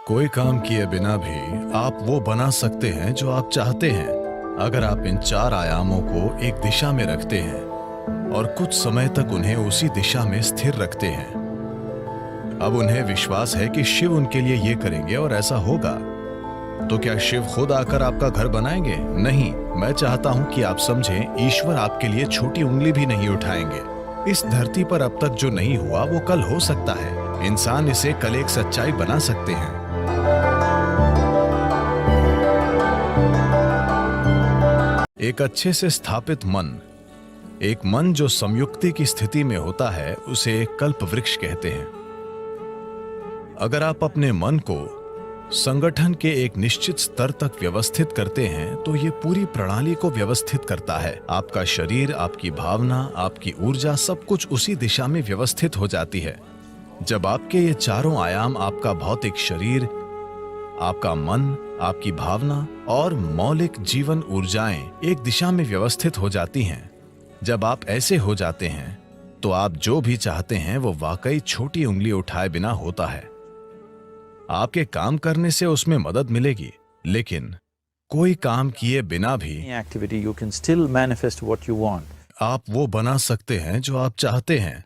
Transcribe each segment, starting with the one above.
कोई काम किए बिना भी आप वो बना सकते हैं जो आप चाहते हैं, अगर आप इन चार आयामों को एक दिशा में रखते हैं और कुछ समय तक उन्हें उसी दिशा में स्थिर रखते हैं। अब उन्हें विश्वास है कि शिव उनके लिए ये करेंगे और ऐसा होगा। तो क्या शिव खुद आकर आपका घर बनाएंगे? नहीं। मैं चाहता हूं कि आप समझें, ईश्वर आपके लिए छोटी उंगली भी नहीं उठाएंगे। इस धरती पर अब तक जो नहीं हुआ वो कल हो सकता है। इंसान इसे कल एक सच्चाई बना सकते हैं। एक अच्छे से स्थापित मन, एक मन जो संयुक्ति की स्थिति में होता है, उसे कल्प वृक्ष कहते हैं। अगर आप अपने मन को संगठन के एक निश्चित स्तर तक व्यवस्थित करते हैं तो ये पूरी प्रणाली को व्यवस्थित करता है। आपका शरीर, आपकी भावना, आपकी ऊर्जा, सब कुछ उसी दिशा में व्यवस्थित हो जाती है। जब आपके ये चारों आयाम, आपका भौतिक शरीर, आपका मन, आपकी भावना और मौलिक जीवन ऊर्जाएं एक दिशा में व्यवस्थित हो जाती हैं, जब आप ऐसे हो जाते हैं तो आप जो भी चाहते हैं वो वाकई छोटी उंगली उठाए बिना होता है। आपके काम करने से उसमें मदद मिलेगी, लेकिन कोई काम किए बिना भी activity you can still manifest what you want. आप वो बना सकते हैं जो आप चाहते हैं,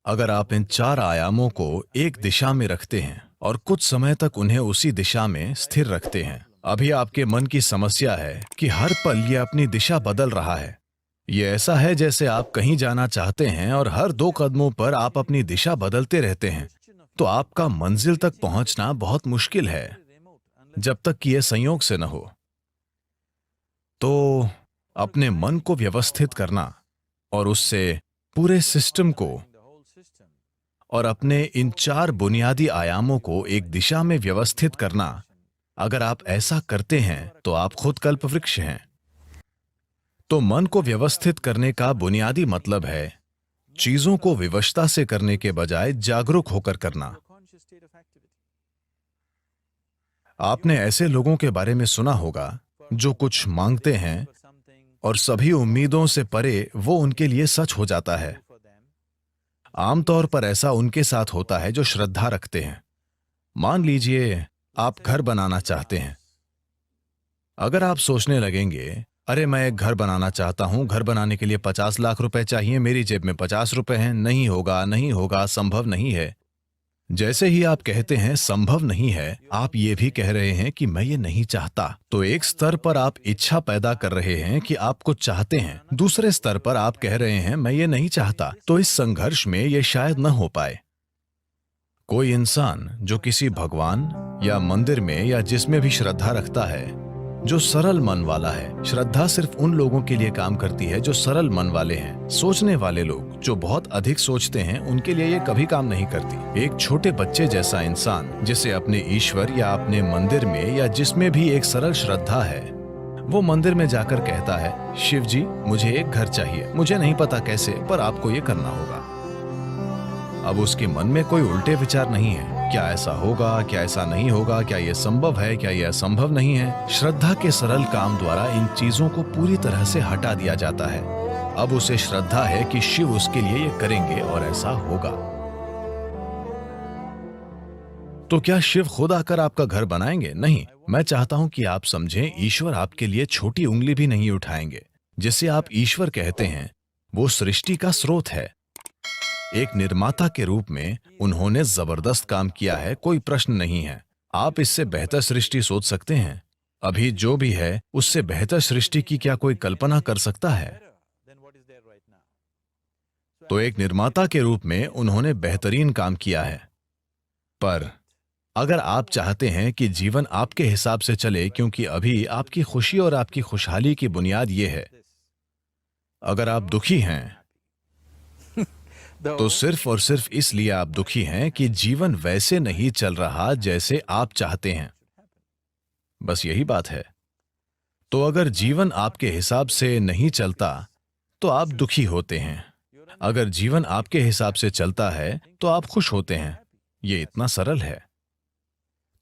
अगर आप इन चार आयामों को एक दिशा में रखते हैं और कुछ समय तक उन्हें उसी दिशा में स्थिर रखते हैं। अभी आपके मन की समस्या है कि हर पल ये अपनी दिशा बदल रहा है। ये ऐसा है जैसे आप कहीं जाना चाहते हैं और हर 2 कदमों पर आप अपनी दिशा बदलते रहते हैं, तो आपका मंजिल तक पहुंचना बहुत मुश्किल है, जब तक कि यह संयोग से न हो। तो अपने मन को व्यवस्थित करना और उससे पूरे सिस्टम को और अपने इन 4 बुनियादी आयामों को एक दिशा में व्यवस्थित करना, अगर आप ऐसा करते हैं तो आप खुद कल्पवृक्ष हैं। तो मन को व्यवस्थित करने का बुनियादी मतलब है चीजों को विवशता से करने के बजाय जागरूक होकर करना। आपने ऐसे लोगों के बारे में सुना होगा जो कुछ मांगते हैं और सभी उम्मीदों से परे वो उनके लिए सच हो जाता है। आमतौर पर ऐसा उनके साथ होता है जो श्रद्धा रखते हैं। मान लीजिए आप घर बनाना चाहते हैं। अगर आप सोचने लगेंगे, अरे मैं एक घर बनाना चाहता हूं, घर बनाने के लिए 50 लाख रुपए चाहिए, मेरी जेब में 50 रुपए हैं, नहीं होगा, नहीं होगा, संभव नहीं है। जैसे ही आप कहते हैं संभव नहीं है, आप ये भी कह रहे हैं कि मैं ये नहीं चाहता। तो एक स्तर पर आप इच्छा पैदा कर रहे हैं कि आप कुछ चाहते हैं, दूसरे स्तर पर आप कह रहे हैं मैं ये नहीं चाहता। तो इस संघर्ष में ये शायद न हो पाए। कोई इंसान जो किसी भगवान या मंदिर में या जिसमें भी श्रद्धा रखता है, जो सरल मन वाला है, श्रद्धा सिर्फ उन लोगों के लिए काम करती है जो सरल मन वाले हैं। सोचने वाले लोग जो बहुत अधिक सोचते हैं, उनके लिए ये कभी काम नहीं करती। एक छोटे बच्चे जैसा इंसान जिसे अपने ईश्वर या अपने मंदिर में या जिसमें भी एक सरल श्रद्धा है, वो मंदिर में जाकर कहता है, शिव जी मुझे एक घर चाहिए, मुझे नहीं पता कैसे, पर आपको ये करना होगा। अब उसके मन में कोई उल्टे विचार नहीं है, क्या ऐसा होगा, क्या ऐसा नहीं होगा, क्या यह संभव है, क्या यह असंभव नहीं है। श्रद्धा के सरल काम द्वारा इन चीजों को पूरी तरह से हटा दिया जाता है। अब उसे श्रद्धा है कि शिव उसके लिए ये करेंगे और ऐसा होगा। तो क्या शिव खुद आकर आपका घर बनाएंगे? नहीं। मैं चाहता हूं कि आप समझें, ईश्वर आपके लिए छोटी उंगली भी नहीं उठाएंगे। जिसे आप ईश्वर कहते हैं वो सृष्टि का स्रोत है। एक निर्माता के रूप में उन्होंने जबरदस्त काम किया है, कोई प्रश्न नहीं है। आप इससे बेहतर सृष्टि सोच सकते हैं? अभी जो भी है उससे बेहतर सृष्टि की क्या कोई कल्पना कर सकता है? तो एक निर्माता के रूप में उन्होंने बेहतरीन काम किया है। पर अगर आप चाहते हैं कि जीवन आपके हिसाब से चले, क्योंकि अभी आपकी खुशी और आपकी खुशहाली की बुनियाद यह है, अगर आप दुखी हैं तो सिर्फ और सिर्फ इसलिए आप दुखी हैं कि जीवन वैसे नहीं चल रहा जैसे आप चाहते हैं। बस यही बात है। तो अगर जीवन आपके हिसाब से नहीं चलता तो आप दुखी होते हैं। अगर जीवन आपके हिसाब से चलता है तो आप खुश होते हैं। ये इतना सरल है।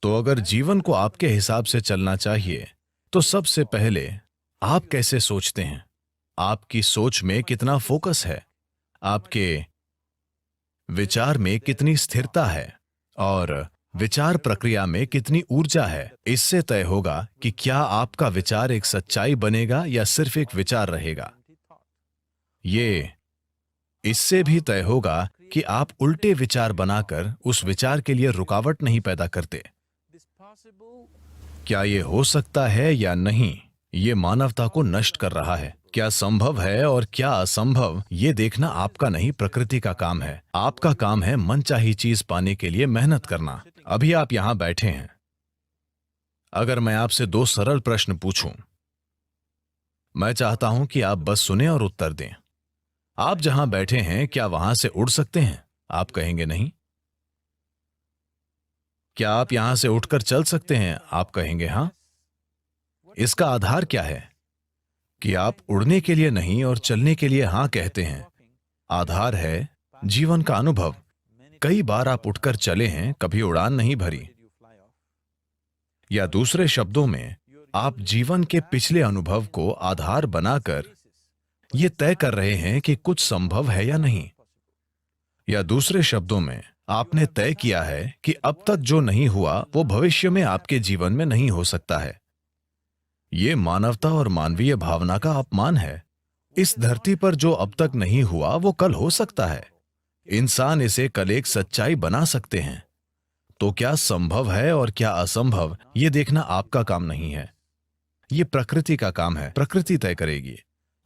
तो अगर जीवन को आपके हिसाब से चलना चाहिए तो सबसे पहले आप कैसे सोचते हैं? आपकी सोच में कितना फोकस है, आपके विचार में कितनी स्थिरता है और विचार प्रक्रिया में कितनी ऊर्जा है, इससे तय होगा कि क्या आपका विचार एक सच्चाई बनेगा या सिर्फ एक विचार रहेगा। ये इससे भी तय होगा कि आप उल्टे विचार बनाकर उस विचार के लिए रुकावट नहीं पैदा करते। क्या ये हो सकता है या नहीं, ये मानवता को नष्ट कर रहा है। क्या संभव है और क्या असंभव, ये देखना आपका नहीं, प्रकृति का काम है। आपका काम है मनचाही चीज पाने के लिए मेहनत करना। अभी आप यहां बैठे हैं। अगर मैं आपसे 2 सरल प्रश्न पूछूं, मैं चाहता हूं कि आप बस सुने और उत्तर दें। आप जहां बैठे हैं, क्या वहां से उड़ सकते हैं? आप कहेंगे नहीं। क्या आप यहां से उठकर चल सकते हैं? आप कहेंगे हां। इसका आधार क्या है कि आप उड़ने के लिए नहीं और चलने के लिए हां कहते हैं? आधार है जीवन का अनुभव। कई बार आप उठकर चले हैं, कभी उड़ान नहीं भरी। या दूसरे शब्दों में, आप जीवन के पिछले अनुभव को आधार बनाकर यह तय कर रहे हैं कि कुछ संभव है या नहीं। या दूसरे शब्दों में, आपने तय किया है कि अब तक जो नहीं हुआ वो भविष्य में आपके जीवन में नहीं हो सकता है। यह मानवता और मानवीय भावना का अपमान है। इस धरती पर जो अब तक नहीं हुआ वो कल हो सकता है। इंसान इसे कल एक सच्चाई बना सकते हैं। तो क्या संभव है और क्या असंभव, यह देखना आपका काम नहीं है। यह प्रकृति का काम है। प्रकृति तय करेगी।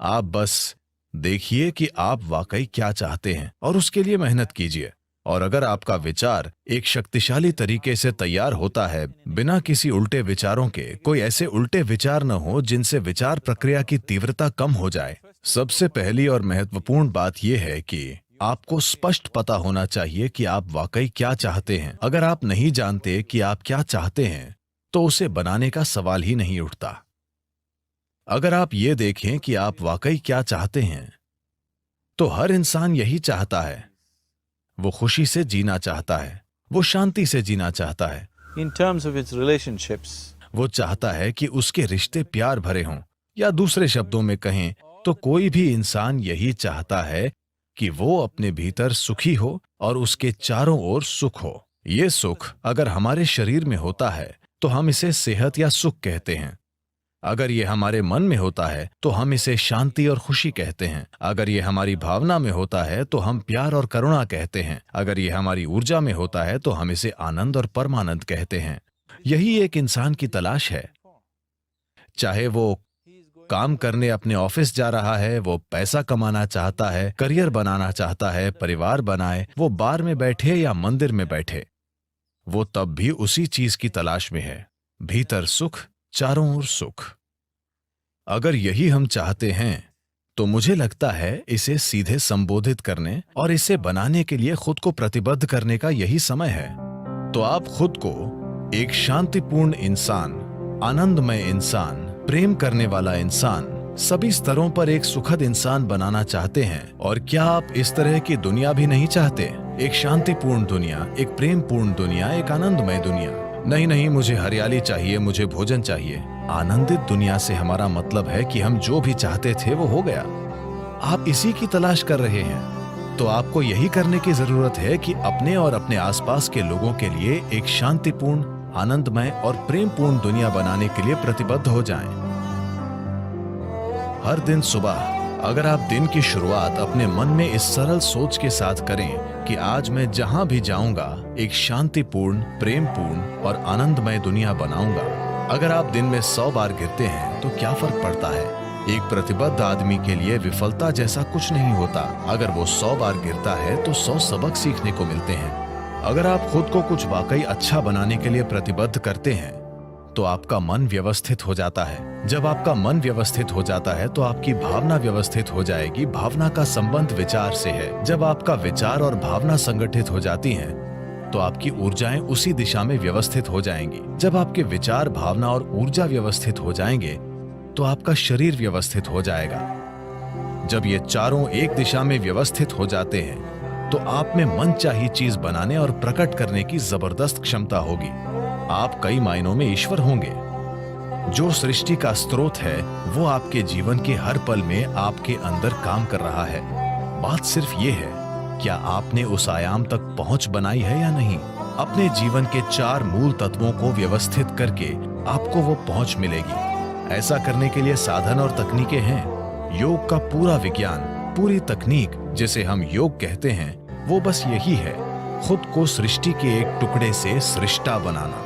आप बस देखिए कि आप वाकई क्या चाहते हैं और उसके लिए मेहनत कीजिए। और अगर आपका विचार एक शक्तिशाली तरीके से तैयार होता है, बिना किसी उल्टे विचारों के, कोई ऐसे उल्टे विचार न हो जिनसे विचार प्रक्रिया की तीव्रता कम हो जाए। सबसे पहली और महत्वपूर्ण बात यह है कि आपको स्पष्ट पता होना चाहिए कि आप वाकई क्या चाहते हैं। अगर आप नहीं जानते कि आप क्या चाहते हैं, तो उसे बनाने का सवाल ही नहीं उठता। अगर आप ये देखें कि आप वाकई क्या चाहते हैं, तो हर इंसान यही चाहता है। वो खुशी से जीना चाहता है, वो शांति से जीना चाहता है। In terms of its relationships, वो चाहता है कि उसके रिश्ते प्यार भरे हों। या दूसरे शब्दों में कहें तो कोई भी इंसान यही चाहता है कि वो अपने भीतर सुखी हो और उसके चारों ओर सुख हो। ये सुख अगर हमारे शरीर में होता है तो हम इसे सेहत या सुख कहते हैं। अगर ये हमारे मन में होता है तो हम इसे शांति और खुशी कहते हैं। अगर ये हमारी भावना में होता है तो हम प्यार और करुणा कहते हैं। अगर ये हमारी ऊर्जा में होता है तो हम इसे आनंद और परमानंद कहते हैं। यही एक इंसान की तलाश है। चाहे वो काम करने अपने ऑफिस जा रहा है, वो पैसा कमाना चाहता है, करियर बनाना चाहता है, परिवार बनाए, वो बार में बैठे या मंदिर में बैठे, वो तब भी उसी चीज की तलाश में है। भीतर सुख, चारों ओर सुख। अगर यही हम चाहते हैं तो मुझे लगता है इसे सीधे संबोधित करने और इसे बनाने के लिए खुद को प्रतिबद्ध करने का यही समय है। तो आप खुद को एक शांतिपूर्ण इंसान, आनंदमय इंसान, प्रेम करने वाला इंसान, सभी स्तरों पर एक सुखद इंसान बनाना चाहते हैं। और क्या आप इस तरह की दुनिया भी नहीं चाहते? एक शांतिपूर्ण दुनिया, एक प्रेमपूर्ण दुनिया, एक आनंदमय दुनिया। नहीं नहीं, मुझे हरियाली चाहिए, मुझे भोजन चाहिए। आनंदित दुनिया से हमारा मतलब है कि हम जो भी चाहते थे वो हो गया। आप इसी की तलाश कर रहे हैं। तो आपको यही करने की जरूरत है कि अपने और अपने आसपास के लोगों के लिए एक शांतिपूर्ण, आनंदमय और प्रेमपूर्ण दुनिया बनाने के लिए प्रतिबद्ध हो जाएं। हर दिन सुबह अगर आप दिन की शुरुआत अपने मन में इस सरल सोच के साथ करें कि आज मैं जहां भी जाऊंगा एक शांतिपूर्ण, प्रेमपूर्ण और आनंदमय दुनिया बनाऊंगा। अगर आप दिन में 100 बार गिरते हैं तो क्या फर्क पड़ता है? एक प्रतिबद्ध आदमी के लिए विफलता जैसा कुछ नहीं होता। अगर वो 100 बार गिरता है तो 100 सबक सीखने को मिलते हैं। अगर आप खुद को कुछ वाकई अच्छा बनाने के लिए प्रतिबद्ध करते हैं तो आपका मन व्यवस्थित हो जाता है। जब आपका मन व्यवस्थित हो जाता है तो आपकी भावना व्यवस्थित हो जाएगी। भावना का संबंध विचार से है। जब आपका विचार और भावना संगठित हो जाती हैं तो आपकी ऊर्जाएं उसी दिशा में व्यवस्थित हो जाएंगी। जब आपके विचार, भावना और ऊर्जा व्यवस्थित हो जाएंगे तो आपका शरीर व्यवस्थित हो जाएगा। जब ये चारों एक दिशा में व्यवस्थित हो जाते हैं तो आप में मनचाही चीज बनाने और प्रकट करने की जबरदस्त क्षमता होगी। आप कई मायनों में ईश्वर होंगे। जो सृष्टि का स्रोत है वो आपके जीवन के हर पल में आपके अंदर काम कर रहा है। बात सिर्फ ये है, क्या आपने उस आयाम तक पहुंच बनाई है या नहीं? अपने जीवन के 4 मूल तत्वों को व्यवस्थित करके आपको वो पहुंच मिलेगी। ऐसा करने के लिए साधन और तकनीकें हैं। योग का पूरा विज्ञान, पूरी तकनीक जिसे हम योग कहते हैं, वो बस यही है, खुद को सृष्टि के एक टुकड़े से सृष्टा बनाना।